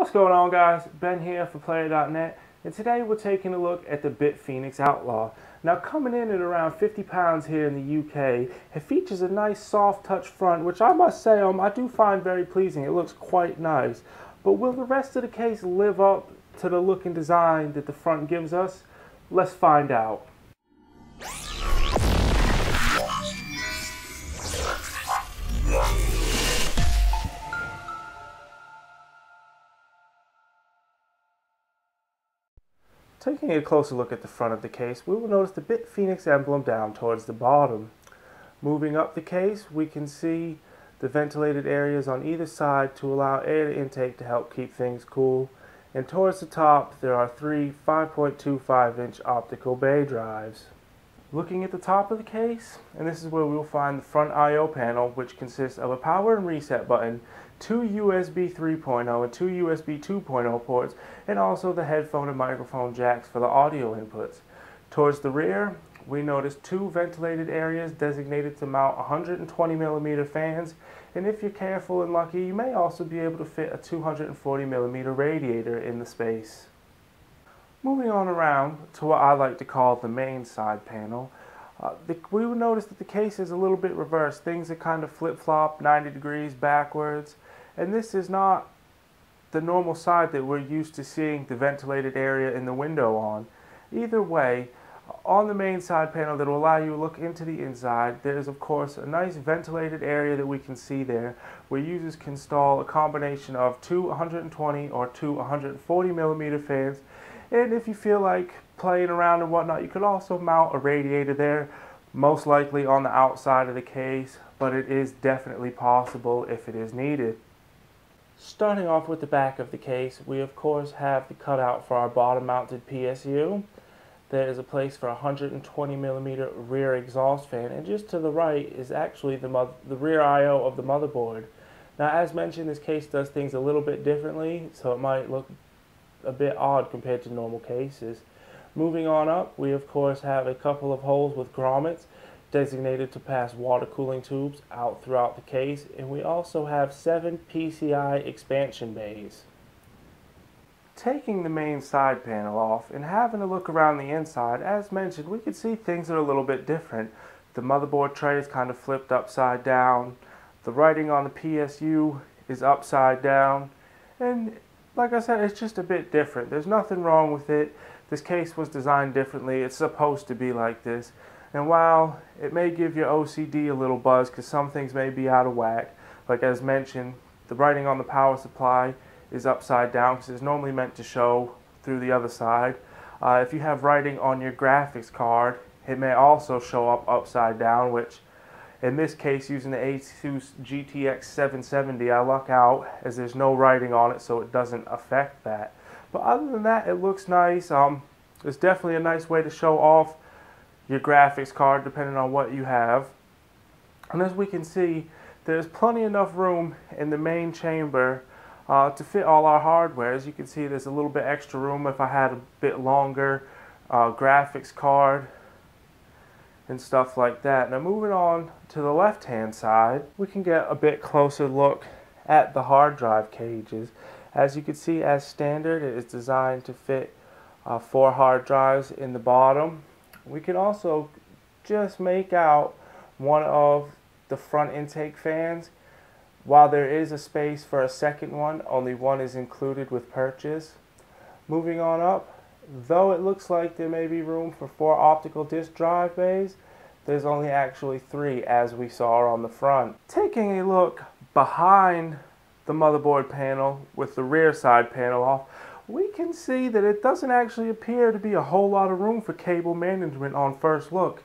What's going on, guys? Ben here for Player.net, and today we're taking a look at the BitFenix Outlaw. Now, coming in at around 50 pounds here in the UK, it features a nice soft touch front, which I must say I do find very pleasing. It looks quite nice. But will the rest of the case live up to the look and design that the front gives us? Let's find out. Taking a closer look at the front of the case, we will notice the BitFenix emblem down towards the bottom. Moving up the case, we can see the ventilated areas on either side to allow air intake to help keep things cool. And towards the top, there are three 5.25-inch optical bay drives. Looking at the top of the case, and this is where we will find the front I/O panel, which consists of a power and reset button, two USB 3.0 and two USB 2.0 ports, and also the headphone and microphone jacks for the audio inputs. Towards the rear, we notice two ventilated areas designated to mount 120mm fans, and if you're careful and lucky, you may also be able to fit a 240mm radiator in the space. Moving on around to what I like to call the main side panel, we will notice that the case is a little bit reversed. Things are kind of flip-flop, 90 degrees backwards, and this is not the normal side that we're used to seeing the ventilated area in the window on. Either way, on the main side panel that will allow you to look into the inside, there is of course a nice ventilated area that we can see there, where users can install a combination of two 120 or two 140mm fans. And if you feel like playing around and whatnot, you could also mount a radiator there, most likely on the outside of the case, but it is definitely possible if it is needed. Starting off with the back of the case, we of course have the cutout for our bottom mounted PSU. There is a place for a 120mm rear exhaust fan, and just to the right is actually the rear I/O of the motherboard. Now, as mentioned, this case does things a little bit differently, so it might look a bit odd compared to normal cases. Moving on up, we of course have a couple of holes with grommets designated to pass water cooling tubes out throughout the case, and we also have 7 PCI expansion bays. Taking the main side panel off and having a look around the inside, as mentioned, we can see things are a little bit different. The motherboard tray is kind of flipped upside down, the writing on the PSU is upside down, and like I said, it's just a bit different. There's nothing wrong with it. This case was designed differently. It's supposed to be like this. And while it may give your OCD a little buzz because some things may be out of whack, like as mentioned, the writing on the power supply is upside down because it's normally meant to show through the other side. If you have writing on your graphics card, it may also show up upside down, which in this case, using the Asus GTX 770, I luck out as there's no writing on it, so it doesn't affect that. But other than that, it looks nice. It's definitely a nice way to show off your graphics card depending on what you have. And as we can see, there's plenty enough room in the main chamber to fit all our hardware. As you can see, there's a little bit extra room if I had a bit longer graphics card and stuff like that. Now, moving on to the left hand side, we can get a bit closer look at the hard drive cages. As you can see, as standard, it is designed to fit 4 hard drives in the bottom. We can also just make out one of the front intake fans. While there is a space for a second one, only one is included with purchase. Moving on up, though it looks like there may be room for 4 optical disk drive bays, there's only actually 3 as we saw on the front. Taking a look behind the motherboard panel with the rear side panel off, we can see that it doesn't actually appear to be a whole lot of room for cable management on first look.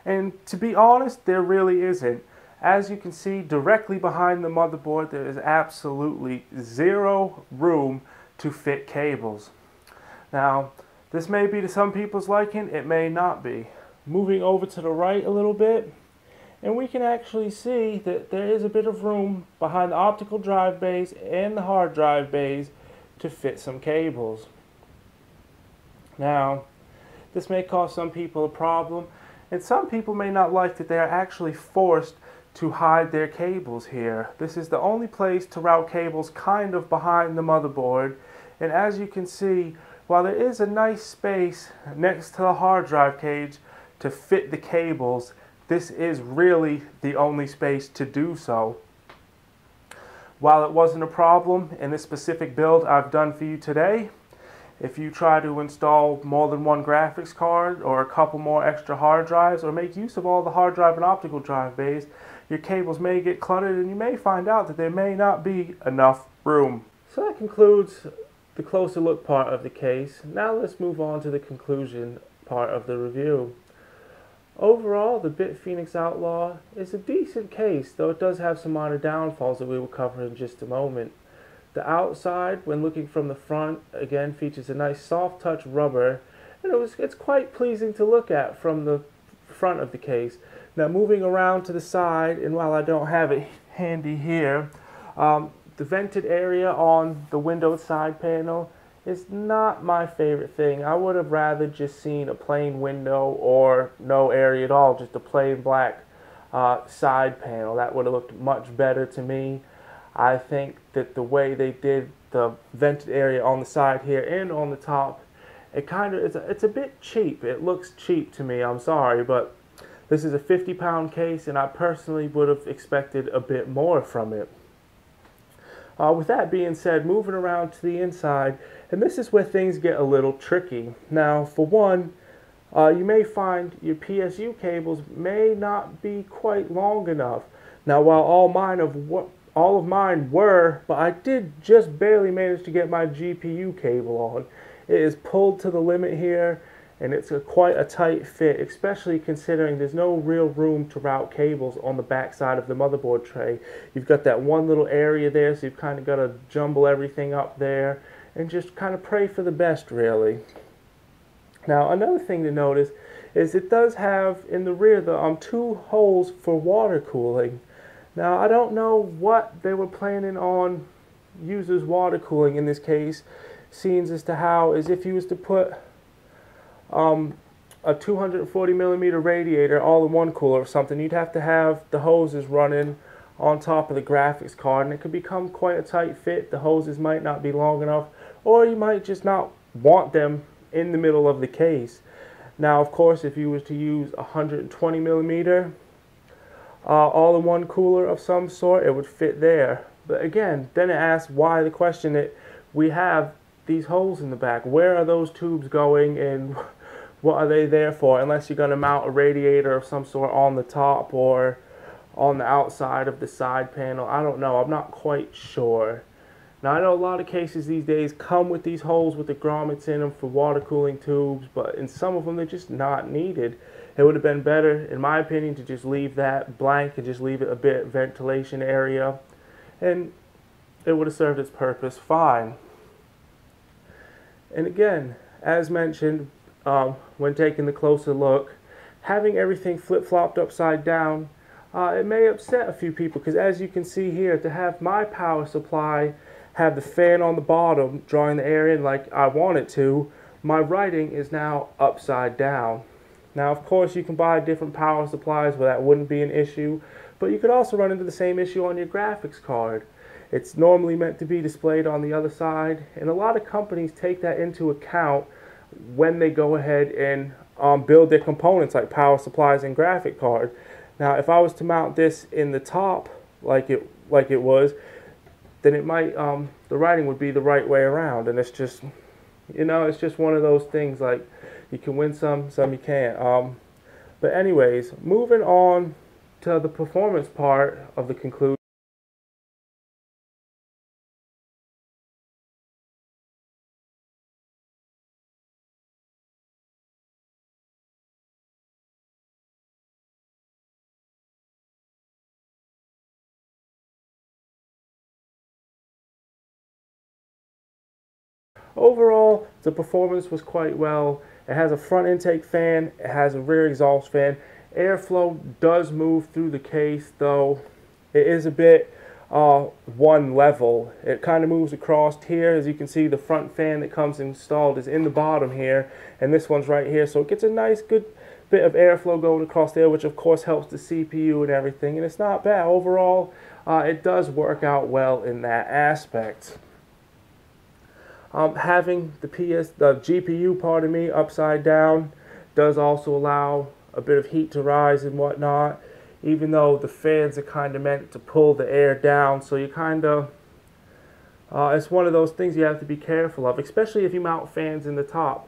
And to be honest, there really isn't. As you can see, directly behind the motherboard, there is absolutely zero room to fit cables. Now, this may be to some people's liking, it may not be. Moving over to the right a little bit, and we can actually see that there is a bit of room behind the optical drive bays and the hard drive bays to fit some cables. Now, this may cause some people a problem, and some people may not like that they are actually forced to hide their cables here. This is the only place to route cables kind of behind the motherboard, and as you can see, while there is a nice space next to the hard drive cage to fit the cables, this is really the only space to do so. While it wasn't a problem in this specific build I've done for you today, if you try to install more than one graphics card or a couple more extra hard drives or make use of all the hard drive and optical drive bays, your cables may get cluttered and you may find out that there may not be enough room. So that concludes the closer look part of the case. Now let's move on to the conclusion part of the review. Overall, the BitFenix Outlaw is a decent case, though it does have some minor downfalls that we will cover in just a moment. The outside, when looking from the front, again features a nice soft touch rubber, and it's quite pleasing to look at from the front of the case. Now moving around to the side, and while I don't have it handy here, the vented area on the window side panel is not my favorite thing. I would have rather just seen a plain window or no area at all, just a plain black side panel. That would have looked much better to me. I think that the way they did the vented area on the side here and on the top, it's a bit cheap. It looks cheap to me, I'm sorry, but this is a 50-pound case and I personally would have expected a bit more from it. With that being said, moving around to the inside, and this is where things get a little tricky. Now, for one, you may find your PSU cables may not be quite long enough. Now, while all of mine were, but I did just barely manage to get my GPU cable on. It is pulled to the limit here, and it's quite a tight fit, especially considering there's no real room to route cables on the back side of the motherboard tray. You've got that one little area there, so you've kind of got to jumble everything up there and just kind of pray for the best, really. Now, another thing to notice is it does have in the rear the two holes for water cooling. Now, I don't know what they were planning on users water cooling in this case, seeing as to how, as if you was to put a 240 millimeter radiator all in one cooler or something, you'd have to have the hoses running on top of the graphics card, and it could become quite a tight fit. The hoses might not be long enough, or you might just not want them in the middle of the case. Now, of course, if you was to use 120 millimeter all-in-one cooler of some sort, it would fit there. But again, then it asks why the question that we have these holes in the back. Where are those tubes going and what are they there for? Unless you're going to mount a radiator of some sort on the top or on the outside of the side panel. I don't know. I'm not quite sure. Now, I know a lot of cases these days come with these holes with the grommets in them for water cooling tubes, but in some of them they're just not needed. It would have been better, in my opinion, to just leave that blank and just leave it a bit ventilation area, and it would have served its purpose fine. And again, as mentioned, when taking the closer look, having everything flip-flopped upside down, it may upset a few people, because as you can see here, to have my power supply have the fan on the bottom drawing the air in like I want it to, my writing is now upside down. Now, of course, you can buy different power supplies where that wouldn't be an issue, but you could also run into the same issue on your graphics card. It's normally meant to be displayed on the other side, and a lot of companies take that into account when they go ahead and build their components like power supplies and graphic card. Now, if I was to mount this in the top like it was, then it might the writing would be the right way around, and it's just, you know, it's just one of those things, like you can win some you can't. But anyways, moving on to the performance part of the conclusion. Overall, the performance was quite well. It has a front intake fan, it has a rear exhaust fan. Airflow does move through the case, though it is a bit one level. It kind of moves across here. As you can see, the front fan that comes installed is in the bottom here, and this one's right here, so it gets a nice good bit of airflow going across there, which of course helps the CPU and everything, and it's not bad. Overall, it does work out well in that aspect. Having the GPU, pardon me, upside down does also allow a bit of heat to rise and whatnot, even though the fans are kind of meant to pull the air down, so you kind of, it's one of those things you have to be careful of, especially if you mount fans in the top.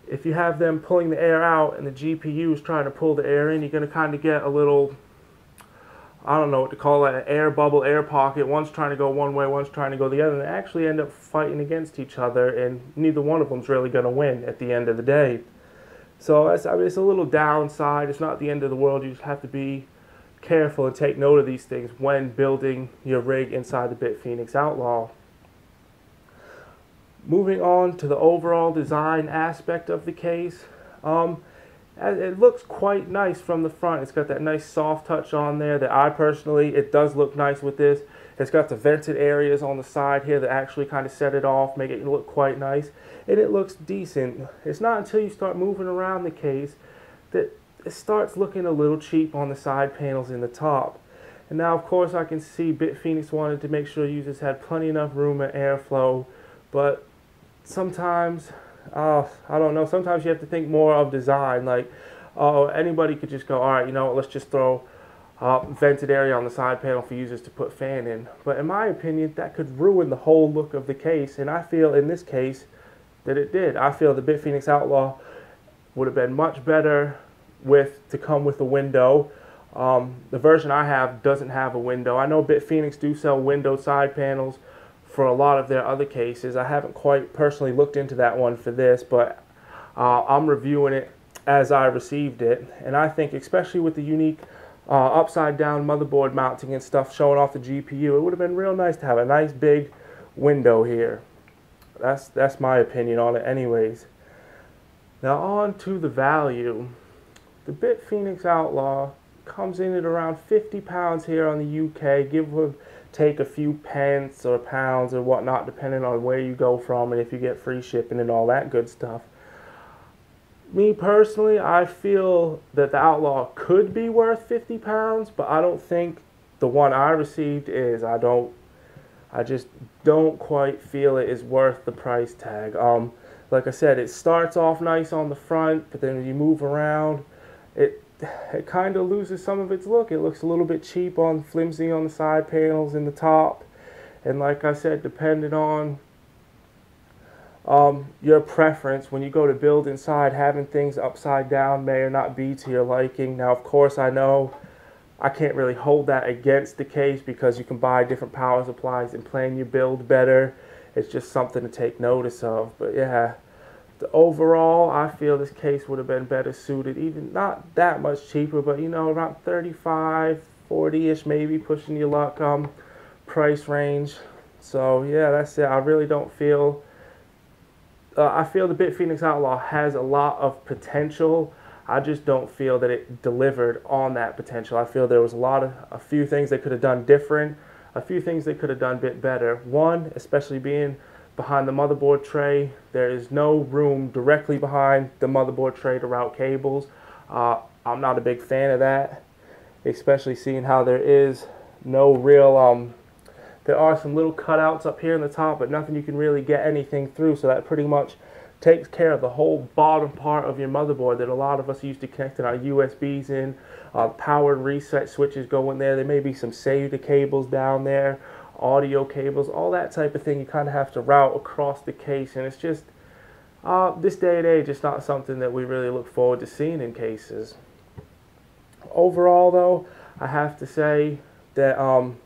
If you have them pulling the air out and the GPU is trying to pull the air in, you're going to kind of get a little, I don't know what to call it, an air bubble, air pocket. One's trying to go one way, one's trying to go the other, and they actually end up fighting against each other, and neither one of them's really going to win at the end of the day. So I mean, it's a little downside. It's not the end of the world. You just have to be careful and take note of these things when building your rig inside the BitFenix Outlaw. Moving on to the overall design aspect of the case, it looks quite nice from the front. It's got that nice soft touch on there that I personally, it does look nice with this. It's got the vented areas on the side here that actually kind of set it off, make it look quite nice, and it looks decent. It's not until you start moving around the case that it starts looking a little cheap on the side panels in the top. And now of course I can see BitFenix wanted to make sure users had plenty enough room and airflow, but sometimes, I don't know, sometimes you have to think more of design. Like, anybody could just go, alright, you know what, let's just throw vented area on the side panel for users to put fan in. But in my opinion, that could ruin the whole look of the case, and I feel in this case that it did. I feel the BitFenix Outlaw would have been much better to come with a window. The version I have doesn't have a window. I know BitFenix do sell window side panels for a lot of their other cases. I haven't quite personally looked into that one for this, but I'm reviewing it as I received it, and I think especially with the unique upside down motherboard mounting and stuff showing off the GPU, it would have been real nice to have a nice big window here. That's my opinion on it anyways. Now on to the value. The BitFenix Outlaw comes in at around £50 here on the UK, give or take a few pence or pounds or whatnot depending on where you go from and if you get free shipping and all that good stuff. Me personally, I feel that the Outlaw could be worth £50, but I don't think the one I received is. I just don't quite feel it is worth the price tag. Like I said, it starts off nice on the front, but then when you move around, it kind of loses some of its look. It looks a little bit cheap flimsy on the side panels in the top. And like I said, depending on your preference, when you go to build inside, having things upside down may or not be to your liking. Now, of course, I know I can't really hold that against the case because you can buy different power supplies and plan your build better. It's just something to take notice of. But yeah, overall, I feel this case would have been better suited, even not that much cheaper, but you know, around 35, 40-ish maybe, pushing your luck price range. So yeah, that's it. I really don't feel, I feel the BitFenix Outlaw has a lot of potential. I just don't feel that it delivered on that potential. I feel there was a few things they could have done different, a few things they could have done a bit better. One, especially being behind the motherboard tray, there is no room directly behind the motherboard tray to route cables. I'm not a big fan of that, especially seeing how there is no real, there are some little cutouts up here in the top, but nothing you can really get anything through, so that pretty much takes care of the whole bottom part of your motherboard that a lot of us used to connect our USBs in. Power and reset switches go in there. There may be some SATA cables down there, audio cables, all that type of thing you kind of have to route across the case, and it's just this day and age, it's not something that we really look forward to seeing in cases. Overall though, I have to say that I'm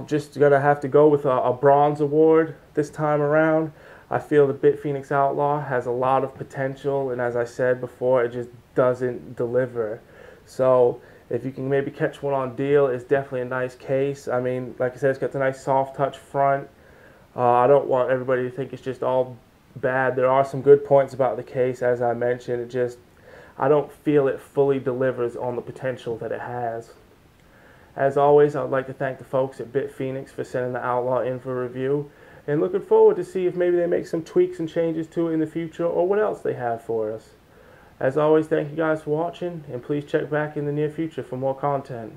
just gonna have to go with a bronze award this time around. I feel the BitFenix Outlaw has a lot of potential, and as I said before, it just doesn't deliver. So if you can maybe catch one on deal, it's definitely a nice case. I mean, like I said, it's got the nice soft touch front. I don't want everybody to think it's just all bad. There are some good points about the case, as I mentioned. I don't feel it fully delivers on the potential that it has. As always, I would like to thank the folks at BitFenix for sending the Outlaw in for review, and looking forward to see if maybe they make some tweaks and changes to it in the future, or what else they have for us. As always, thank you guys for watching, and please check back in the near future for more content.